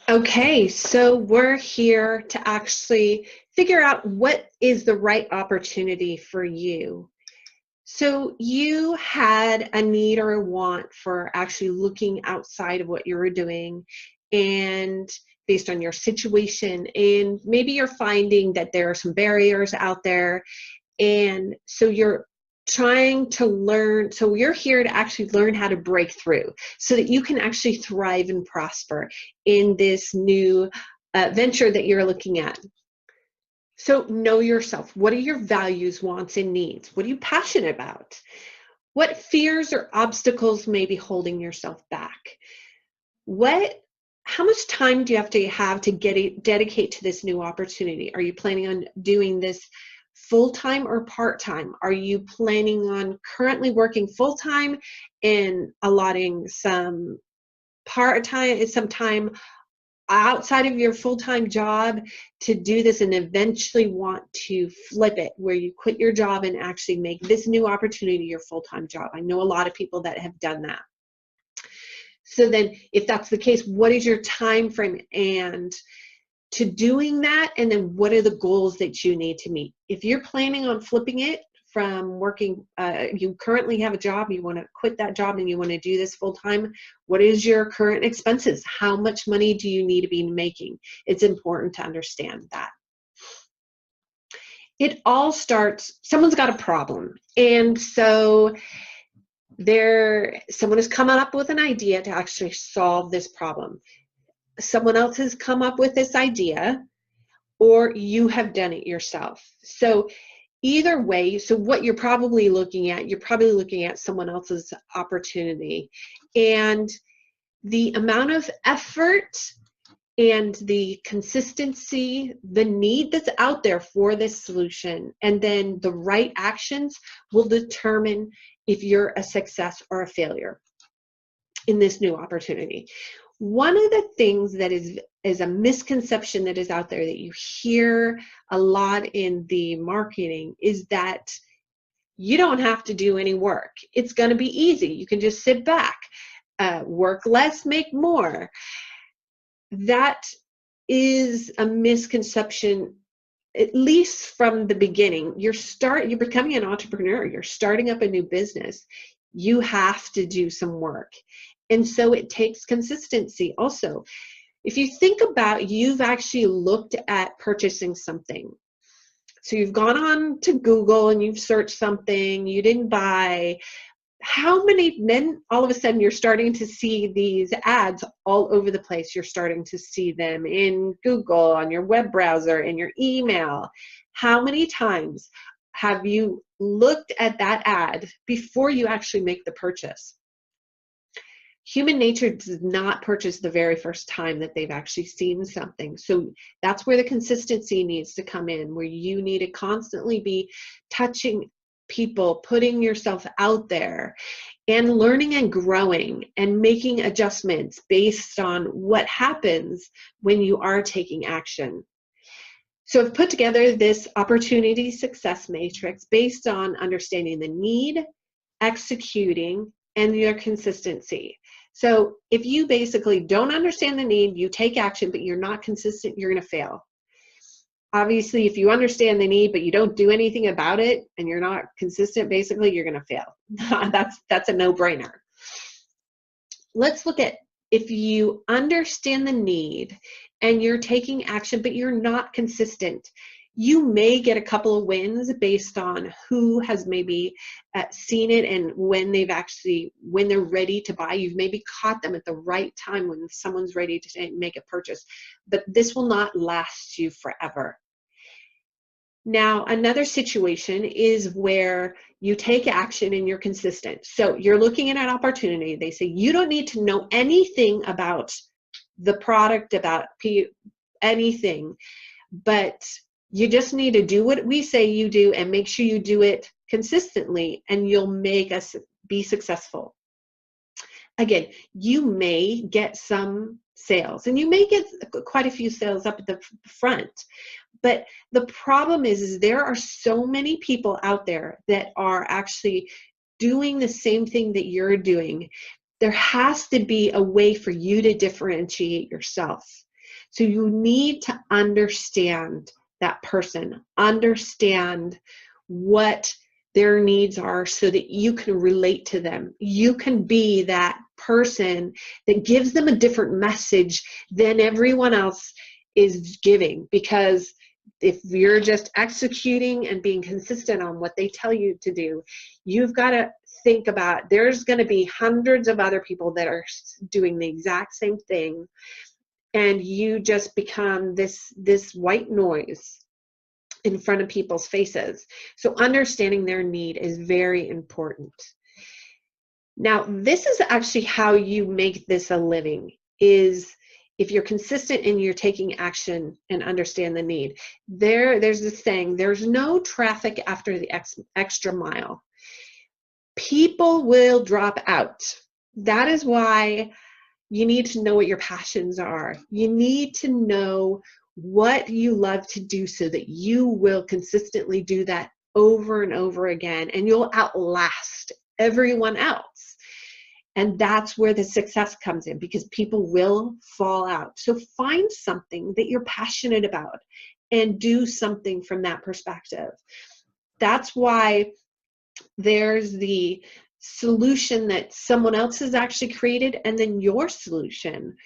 Okay, so we're here to actually figure out what is the right opportunity for you. So you had a need or a want for actually looking outside of what you were doing and based on your situation, and maybe you're finding that there are some barriers out there, and so you're trying to learn. So you're here to actually learn how to break through so that you can actually thrive and prosper in this new venture that you're looking at. So know yourself. What are your values, wants, and needs? What are you passionate about? What fears or obstacles may be holding yourself back? How much time do you have to dedicate to this new opportunity? Are you planning on doing this full-time or part-time? Are you planning on currently working full-time and allotting some part-time, some time outside of your full-time job to do this, and eventually want to flip it where you quit your job and actually make this new opportunity your full-time job? I know a lot of people that have done that. So then if that's the case, what is your time frame and to doing that? And then what are the goals that you need to meet? If you're planning on flipping it from working, you currently have a job, you want to quit that job and you want to do this full time, what is your current expenses? How much money do you need to be making? It's important to understand that. It all starts, someone's got a problem. And so someone has come up with an idea to actually solve this problem. Someone else has come up with this idea, or you have done it yourself. So either way, so what you're probably looking at someone else's opportunity, and the amount of effort and the consistency, the need that's out there for this solution, and then the right actions will determine if you're a success or a failure in this new opportunity. One of the things that is a misconception that is out there that you hear a lot in the marketing is that you don't have to do any work. It's going to be easy. You can just sit back, work less, make more. That is a misconception, at least from the beginning. You're becoming an entrepreneur. You're starting up a new business. You have to do some work. And so it takes consistency also. If you think about, you've actually looked at purchasing something. So you've gone on to Google and you've searched something you didn't buy. Then all of a sudden you're starting to see these ads all over the place. You're starting to see them in Google, on your web browser, in your email. How many times have you looked at that ad before you actually make the purchase? Human nature does not purchase the very first time that they've actually seen something. So that's where the consistency needs to come in, where you need to constantly be touching people, putting yourself out there, and learning and growing and making adjustments based on what happens when you are taking action. So I've put together this opportunity success matrix based on understanding the need, executing, and your consistency. So if you basically don't understand the need, you take action, but you're not consistent, you're going to fail. Obviously, if you understand the need, but you don't do anything about it and you're not consistent, basically you're going to fail. That's a no-brainer. Let's look at, if you understand the need and you're taking action, but you're not consistent, you may get a couple of wins based on who has maybe seen it and when they're ready to buy. You've maybe caught them at the right time when someone's ready to make a purchase, but this will not last you forever. Now, another situation is where you take action and you're consistent. So you're looking at an opportunity. They say you don't need to know anything about the product, about anything, but you just need to do what we say you do and make sure you do it consistently, and you'll make us be successful. Again, you may get some sales and you may get quite a few sales up at the front, but the problem is there are so many people out there that are actually doing the same thing that you're doing, there has to be a way for you to differentiate yourself. So you need to understand that person, understand what their needs are so that you can relate to them. You can be that person that gives them a different message than everyone else is giving, because if you're just executing and being consistent on what they tell you to do, you've got to think about there's going to be hundreds of other people that are doing the exact same thing, and you just become this white noise in front of people's faces. So understanding their need is very important. Now, this is actually how you make this a living, is if you're consistent and you're taking action and understand the need. There's this saying, there's no traffic after the extra mile. People will drop out. That is why you need to know what your passions are. You need to know what you love to do so that you will consistently do that over and over again, and you'll outlast everyone else. And that's where the success comes in, because people will fall out. So find something that you're passionate about and do something from that perspective. That's why there's the solution that someone else has actually created, and then your solution.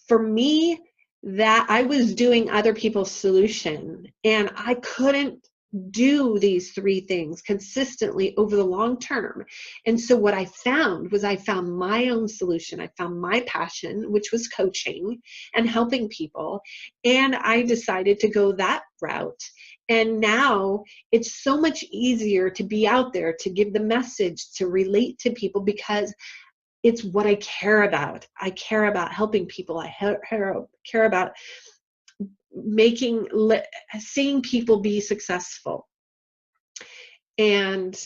For me, that I was doing other people's solution, and I couldn't do these three things consistently over the long term. And so what I found was I found my own solution. I found my passion, which was coaching and helping people. And I decided to go that route. And now it's so much easier to be out there, to give the message, to relate to people, because it's what I care about. I care about helping people. I care about seeing people be successful. And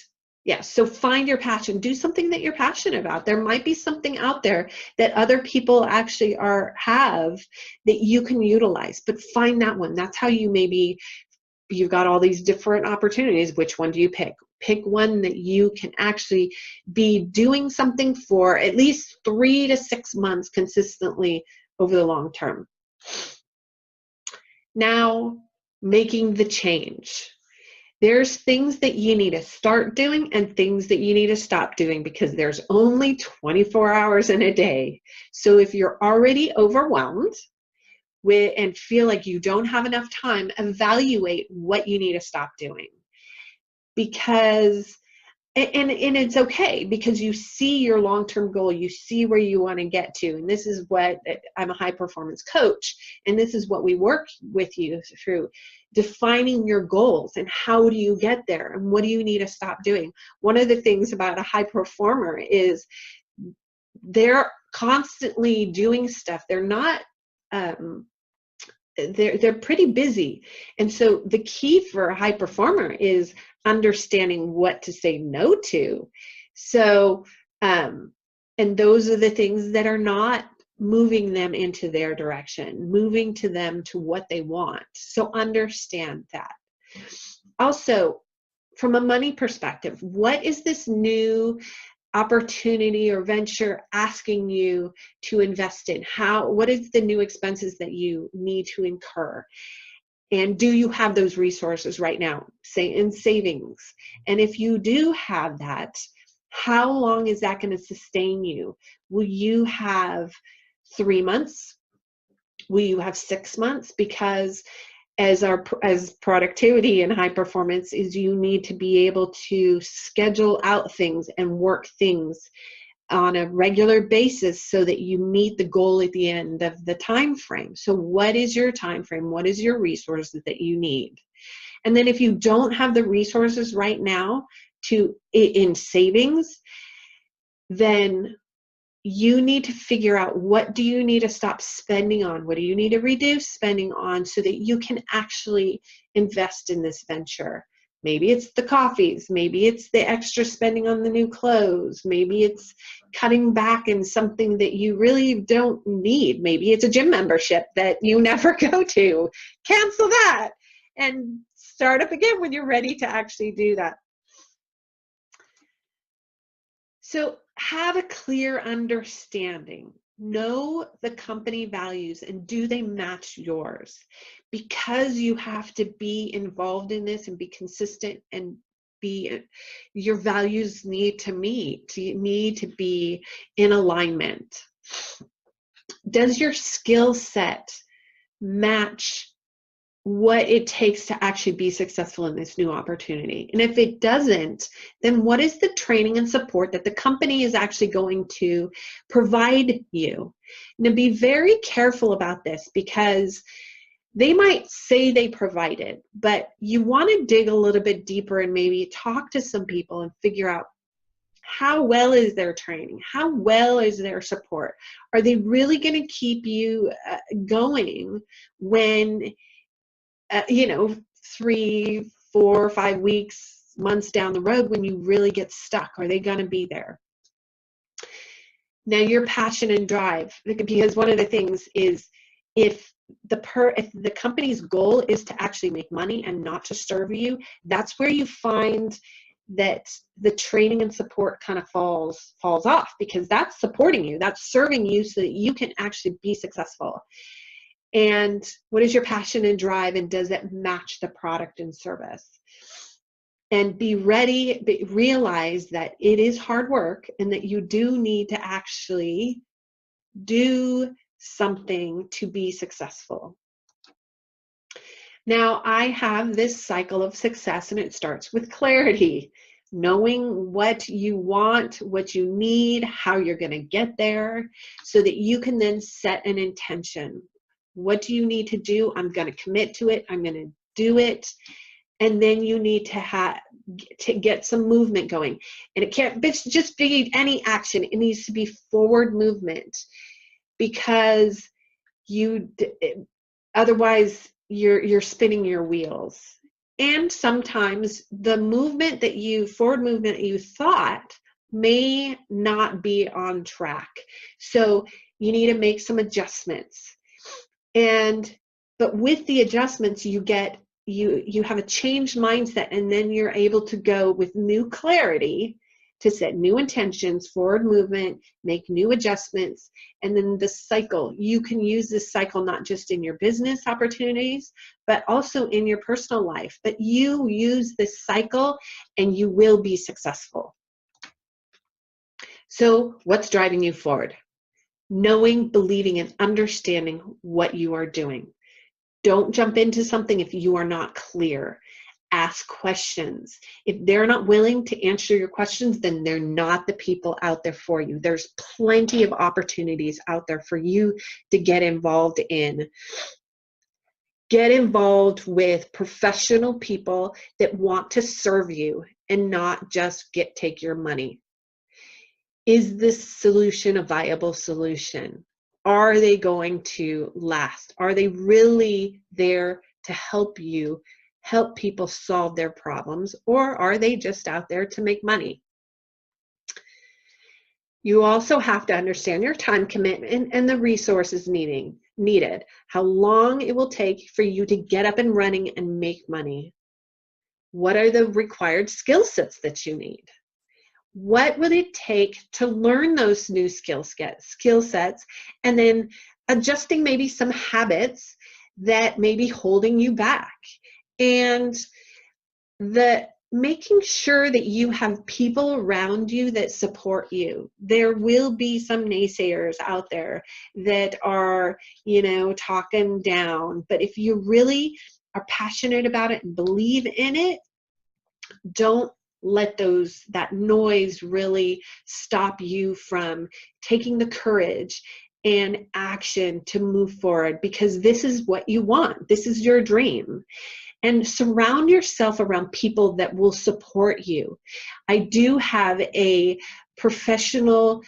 yeah, so find your passion. Do something that you're passionate about. There might be something out there that other people actually have that you can utilize, but find that one. That's how you've got all these different opportunities. Which one do you pick? Pick one that you can actually be doing something for at least 3 to 6 months consistently over the long term. Now, making the change. There's things that you need to start doing and things that you need to stop doing, because there's only 24 hours in a day. So if you're already overwhelmed and feel like you don't have enough time, evaluate what you need to stop doing. Because and it's okay, because you see your long-term goal, you see where you want to get to. And this is what, I'm a high performance coach, and this is what we work with you through, defining your goals and how do you get there and what do you need to stop doing. One of the things about a high performer is they're constantly doing stuff. They're not they're pretty busy. And so the key for a high performer is understanding what to say no to. So, and those are the things that are not moving them into their direction, moving to them to what they want. So understand that. Also, from a money perspective, what is this new opportunity or venture asking you to invest in? What is the new expenses that you need to incur? And do you have those resources right now, say in savings? And if you do have that, how long is that going to sustain you? Will you have 3 months? Will you have 6 months? Because as productivity and high performance is, you need to be able to schedule out things and work things on a regular basis so that you meet the goal at the end of the time frame. So what is your time frame? What is your resources that you need? And then if you don't have the resources right now in savings, then you need to figure out, what do you need to stop spending on? What do you need to reduce spending on so that you can actually invest in this venture? Maybe it's the coffees. Maybe it's the extra spending on the new clothes. Maybe it's cutting back in something that you really don't need. Maybe it's a gym membership that you never go to. Cancel that and start up again when you're ready to actually do that. So have a clear understanding. Know the company values and do they match yours? Because you have to be involved in this and be consistent and your values need to be in alignment. Does your skill set match what it takes to actually be successful in this new opportunity? And if it doesn't, then what is the training and support that the company is actually going to provide you? Now, be very careful about this, because they might say they provide it, but you want to dig a little bit deeper and maybe talk to some people and figure out, how well is their training? How well is their support? Are they really going to keep you going when 3, 4, 5 weeks, months down the road, when you really get stuck? Are they going to be there? Now, your passion and drive, because one of the things is, if the company's goal is to actually make money and not to serve you, that's where you find that the training and support kind of falls off, because that's supporting you, that's serving you so that you can actually be successful. And what is your passion and drive, and does it match the product and service? And be ready, realize that it is hard work and that you do need to actually do something to be successful. Now, I have this cycle of success, and it starts with clarity. Knowing what you want, what you need, how you're going to get there, so that you can then set an intention. What do you need to do? I'm going to commit to it. I'm going to do it. And then you need to get some movement going. And it can't just be any action. It needs to be forward movement, because otherwise you're spinning your wheels. And sometimes the forward movement that you thought may not be on track. So you need to make some adjustments. But with the adjustments, you have a changed mindset, and then you're able to go with new clarity to set new intentions, forward movement, make new adjustments. And then the cycle, you can use this cycle not just in your business opportunities, but also in your personal life. But you use this cycle and you will be successful. So what's driving you forward? Knowing, believing, and understanding what you are doing. Don't jump into something if you are not clear. Ask questions. If they're not willing to answer your questions, then they're not the people out there for you. There's plenty of opportunities out there for you to get involved in. Get involved with professional people that want to serve you and not just take your money. Is this solution a viable solution? Are they going to last? Are they really there to help you, help people solve their problems, or are they just out there to make money? You also have to understand your time commitment and the resources needed, how long it will take for you to get up and running and make money. What are the required skill sets that you need? What would it take to learn those new skill sets, and then adjusting maybe some habits that may be holding you back, and making sure that you have people around you that support you. There will be some naysayers out there that are, talking down, but if you really are passionate about it and believe in it, don't let that noise really stop you from taking the courage and action to move forward, because this is what you want. This is your dream. And surround yourself around people that will support you. I do have a professional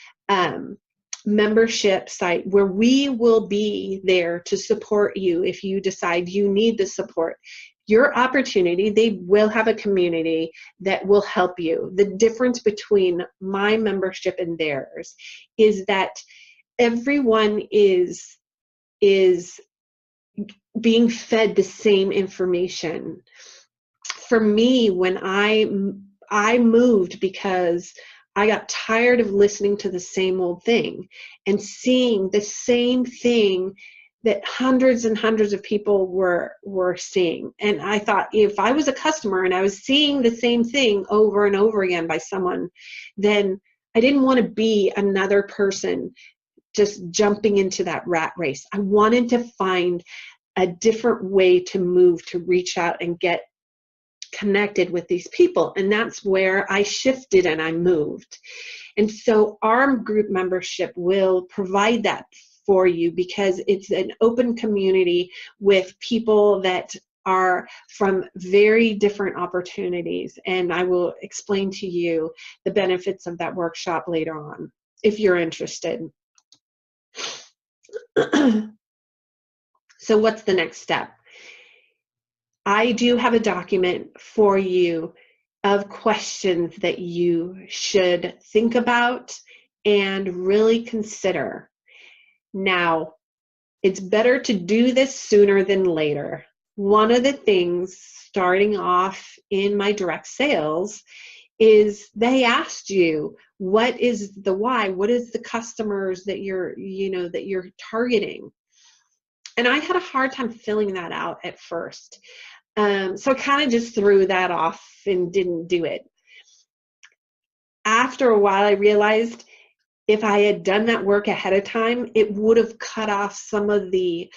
membership site where we will be there to support you if you decide you need the support. Your opportunity, they will have a community that will help you. The difference between my membership and theirs is that everyone is being fed the same information. For me, when I moved because I got tired of listening to the same old thing and seeing the same thing that hundreds and hundreds of people were seeing. And I thought, if I was a customer and I was seeing the same thing over and over again by someone, then I didn't want to be another person just jumping into that rat race. I wanted to find a different way to move, to reach out and get connected with these people. And that's where I shifted and I moved. And so our group membership will provide that for you, because it's an open community with people that are from very different opportunities. And I will explain to you the benefits of that workshop later on, if you're interested. So what's the next step? I do have a document for you of questions that you should think about and really consider. Now, it's better to do this sooner than later. One of the things starting off in my direct sales is they asked you, what is the why? What is the customers that you're targeting? And I had a hard time filling that out at first. So I kind of just threw that off and didn't do it. After a while, I realized if I had done that work ahead of time, it would have cut off some of the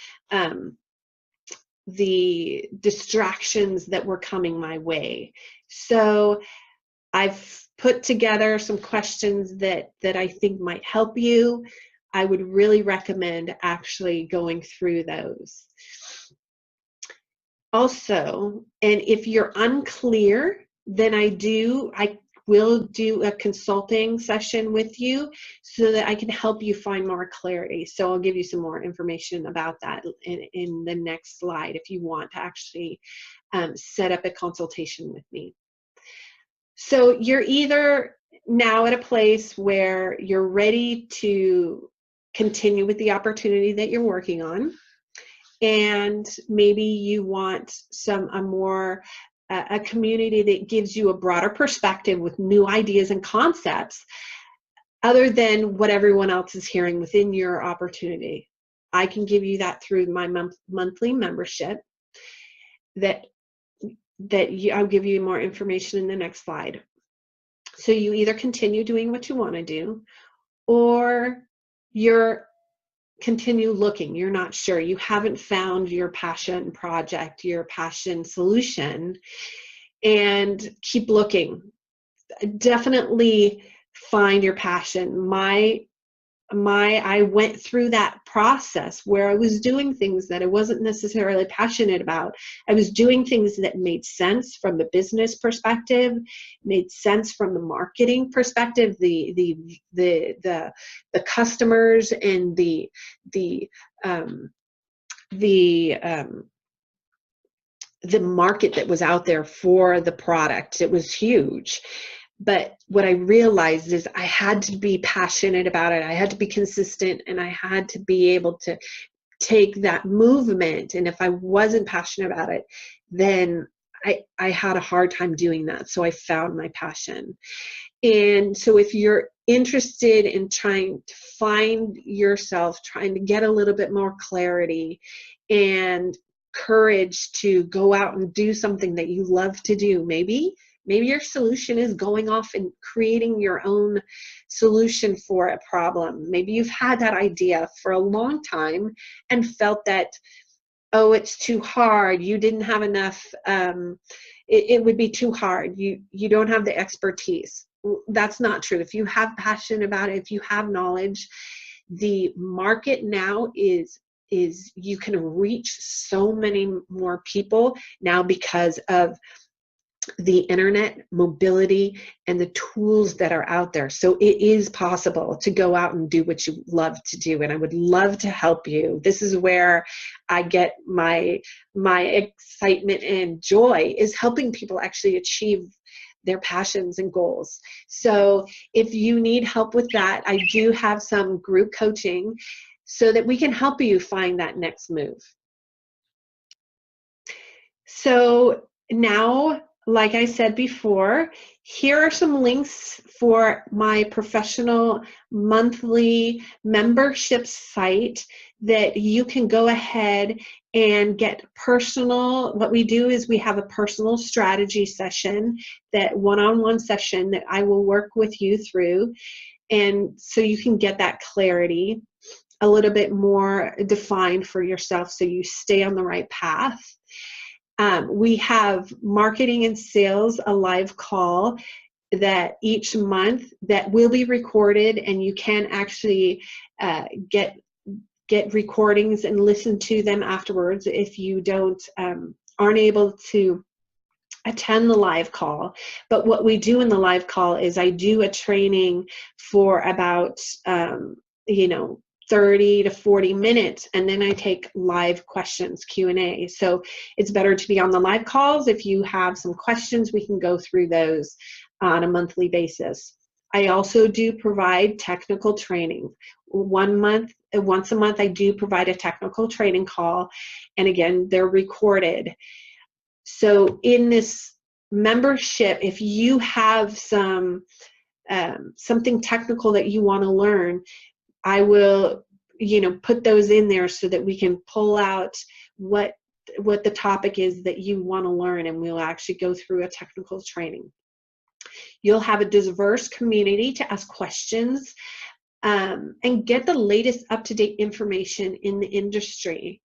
distractions that were coming my way. So I've put together some questions that I think might help you. I would really recommend actually going through those. Also, and if you're unclear, then I will do a consulting session with you so that I can help you find more clarity. So I'll give you some more information about that in the next slide if you want to actually set up a consultation with me. So you're either now at a place where you're ready to continue with the opportunity that you're working on, and maybe you want a community that gives you a broader perspective with new ideas and concepts other than what everyone else is hearing within your opportunity. I can give you that through my monthly membership I'll give you more information in the next slide. So you either continue doing what you want to do, or you're continue looking. You're not sure. You haven't found your passion project, your passion solution, and keep looking. Definitely find your passion. I went through that process where I was doing things that I wasn't necessarily passionate about. I was doing things that made sense from the business perspective, made sense from the marketing perspective, the customers and the market that was out there for the product. It was huge. But what I realized is I had to be passionate about it. I had to be consistent, and I had to be able to take that movement. And if I wasn't passionate about it, then I had a hard time doing that. So I found my passion. And so if you're interested in trying to find yourself, trying to get a little bit more clarity and courage to go out and do something that you love to do, maybe your solution is going off and creating your own solution for a problem. Maybe you've had that idea for a long time and felt that, oh, it's too hard. You didn't have enough. It would be too hard. You don't have the expertise. That's not true. If you have passion about it, if you have knowledge, the market now is you can reach so many more people now because of the internet, mobility, and the tools that are out there. So it is possible to go out and do what you love to do, and I would love to help you. This is where I get my excitement and joy, is helping people actually achieve their passions and goals. So if you need help with that, I do have some group coaching so that we can help you find that next move. So now like I said before, here are some links for my professional monthly membership site that you can go ahead and get personal. What we do is we have a personal strategy session, that one-on-one session that I will work with you through. And so you can get that clarity a little bit more defined for yourself so you stay on the right path. We have marketing and sales, a live call that each month that will be recorded, and you can actually get recordings and listen to them afterwards if you aren't able to attend the live call. But what we do in the live call is I do a training for about 30 to 40 minutes, and then I take live questions, Q&A. So it's better to be on the live calls. If you have some questions, we can go through those on a monthly basis. I also do provide technical training. Once a month, I do provide a technical training call, and again, they're recorded. So in this membership, if you have something technical that you want to learn, I will, put those in there so that we can pull out what the topic is that you want to learn, and we'll actually go through a technical training. You'll have a diverse community to ask questions and get the latest up-to-date information in the industry.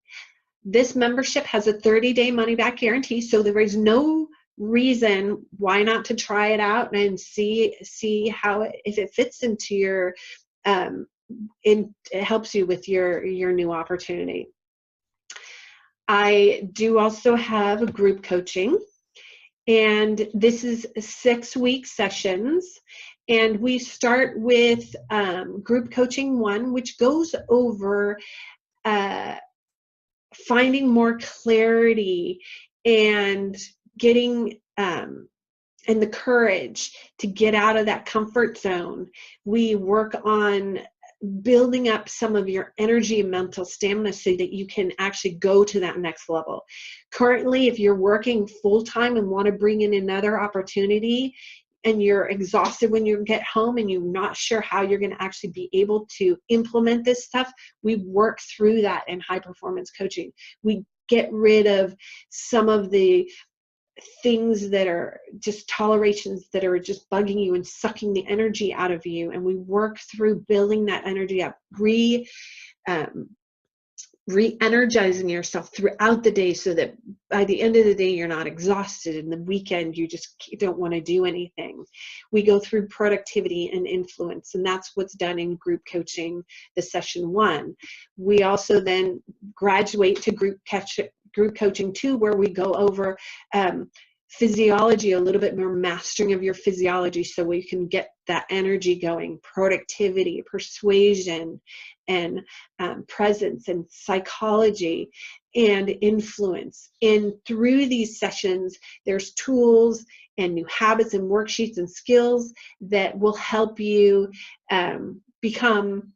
This membership has a 30-day money-back guarantee, so there is no reason why not to try it out and see how if it fits into your it helps you with your new opportunity. I do also have group coaching, and this is 6-week sessions, and we start with group coaching 1, which goes over finding more clarity and getting and the courage to get out of that comfort zone. We work on building up some of your energy and mental stamina so that you can actually go to that next level. Currently, if you're working full-time and want to bring in another opportunity, and you're exhausted when you get home and you're not sure how you're going to actually be able to implement this stuff, we work through that in high performance coaching. We get rid of some of the things that are just tolerations that are just bugging you and sucking the energy out of you, and we work through building that energy up, re-energizing yourself throughout the day so that by the end of the day you're not exhausted, and the weekend you just don't want to do anything. We go through productivity and influence, and that's what's done in group coaching, the session 1. We also then graduate to group coaching 2, where we go over physiology, a little bit more mastering of your physiology so we can get that energy going, productivity, persuasion, and presence, and psychology, and influence. And through these sessions, there's tools and new habits and worksheets and skills that will help you become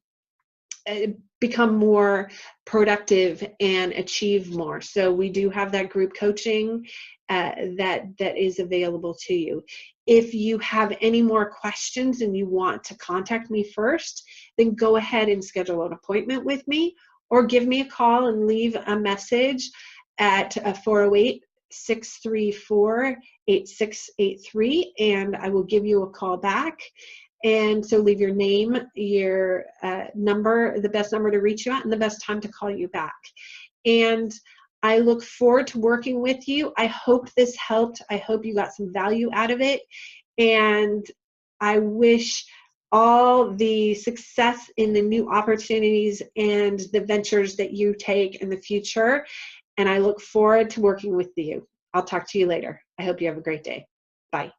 more productive and achieve more. So we do have that group coaching that is available to you. If you have any more questions and you want to contact me first, then go ahead and schedule an appointment with me, or give me a call and leave a message at 408-634-8683, and I will give you a call back. And so leave your name, your number, the best number to reach you at, and the best time to call you back. And I look forward to working with you. I hope this helped. I hope you got some value out of it. And I wish all the success in the new opportunities and the ventures that you take in the future. And I look forward to working with you. I'll talk to you later. I hope you have a great day. Bye.